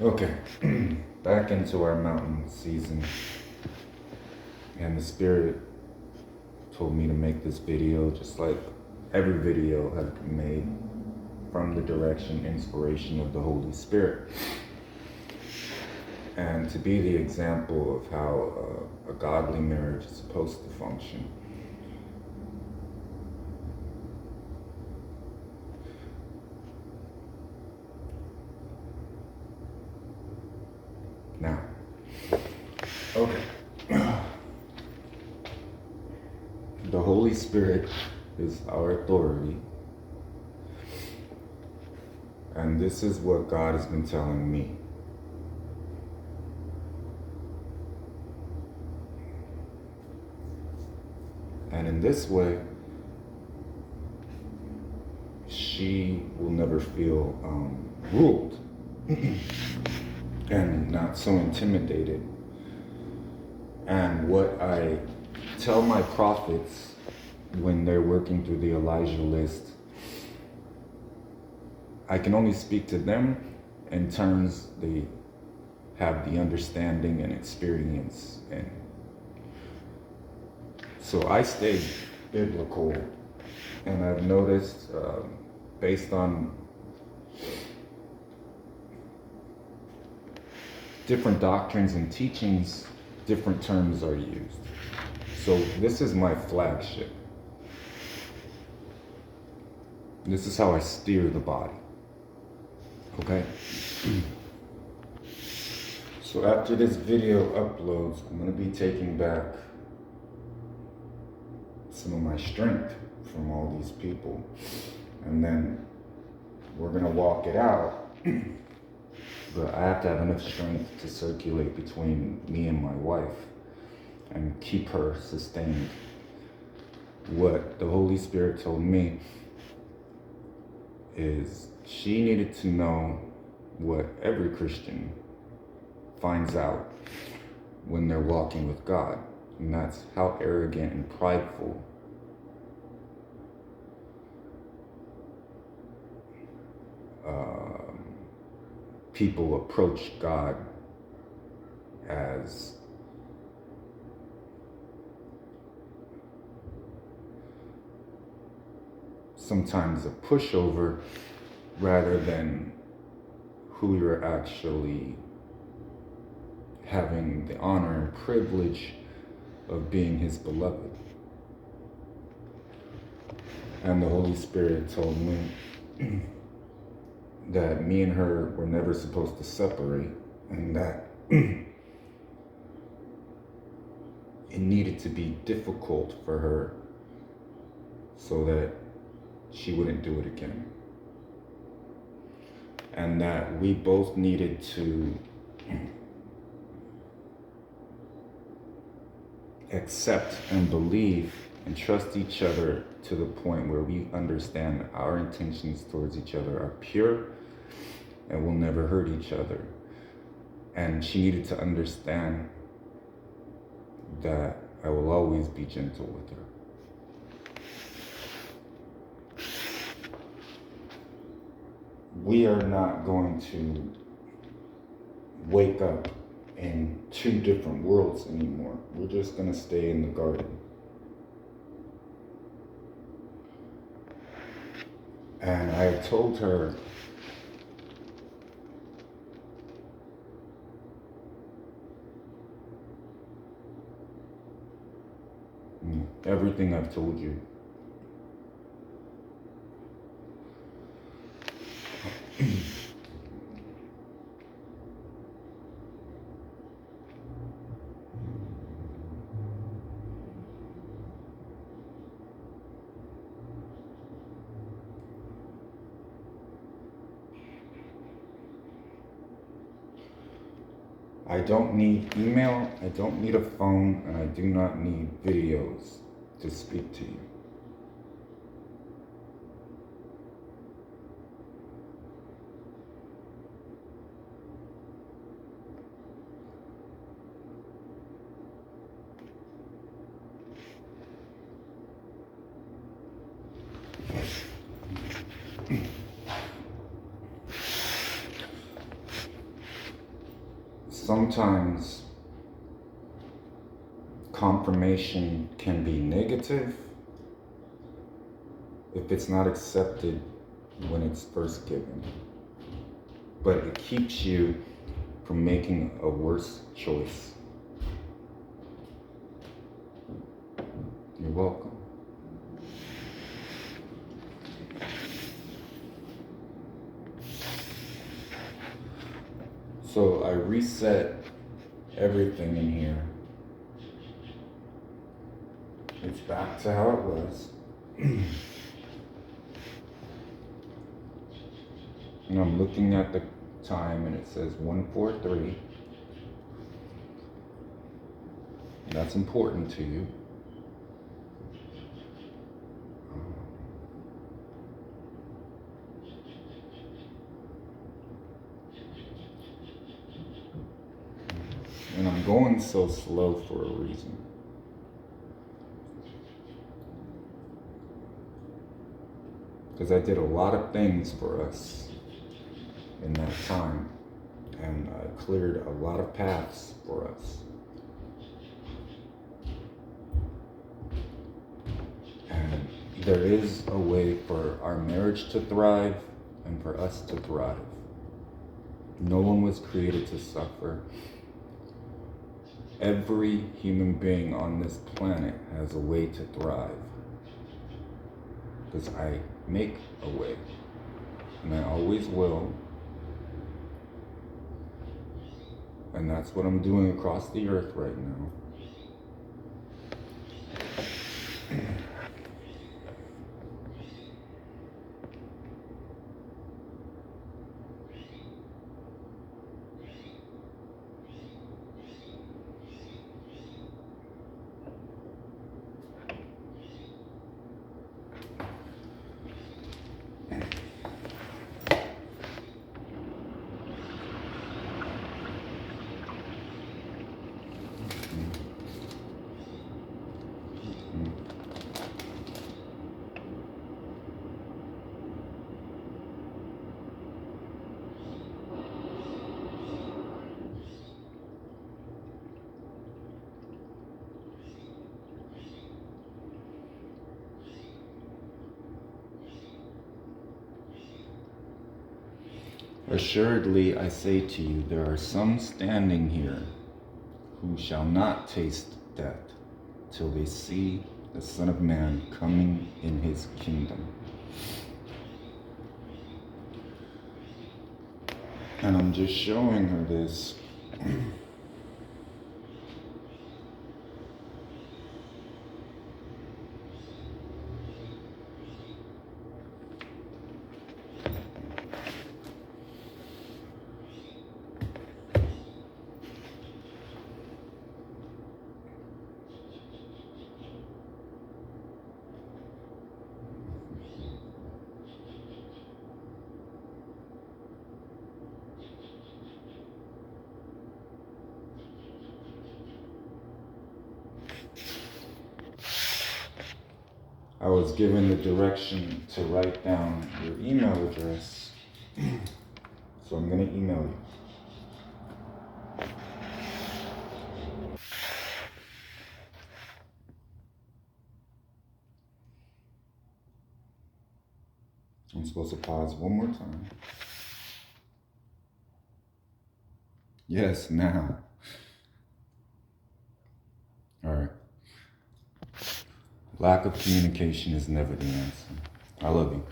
Okay, back into our mountain season, and the Spirit told me to make this video just like every video has been made from the direction, inspiration of the Holy Spirit, and to be the example of how a godly marriage is supposed to function. Now, okay. The Holy Spirit is our authority. And this is what God has been telling me. And in this way, she will never feel ruled and not so intimidated. And what I tell my prophets when they're working through the Elijah list, I can only speak to them in terms they have the understanding and experience. And so I stay biblical, and I've noticed based on different doctrines and teachings, different terms are used. So this is my flagship. This is how I steer the body. Okay? So after this video uploads, I'm going to be taking back some of my strength from all these people. And then we're going to walk it out. But I have to have enough strength to circulate between me and my wife and keep her sustained. What the Holy Spirit told me is she needed to know what every Christian finds out when they're walking with God, and that's how arrogant and prideful people approach God as sometimes a pushover rather than who you're actually having the honor and privilege of being his beloved. And the Holy Spirit told me that me and her were never supposed to separate, and that it needed to be difficult for her so that she wouldn't do it again. And that we both needed to accept and believe and trust each other to the point where we understand our intentions towards each other are pure and will never hurt each other. And she needed to understand that I will always be gentle with her. We are not going to wake up in two different worlds anymore. We're just going to stay in the garden. And I told her everything I've told you. I don't need email, I don't need a phone, and I do not need videos to speak to you. sometimes confirmation can be negative if it's not accepted when it's first given. But it keeps you from making a worse choice. You're welcome. So I reset everything in here. It's back to how it was. And I'm looking at the time and it says 1:43. That's important to you. And I'm going so slow for a reason. Because I did a lot of things for us in that time. And I cleared a lot of paths for us. And there is a way for our marriage to thrive and for us to thrive. No one was created to suffer. Every human being on this planet has a way to thrive. Because I make a way. And I always will. And that's what I'm doing across the earth right now. Assuredly, I say to you, there are some standing here who shall not taste death till they see the Son of Man coming in his kingdom. And I'm just showing her this. I was given the direction to write down your email address, so I'm going to email you. I'm supposed to pause one more time. Yes, now. All right. Lack of communication is never the answer. I love you.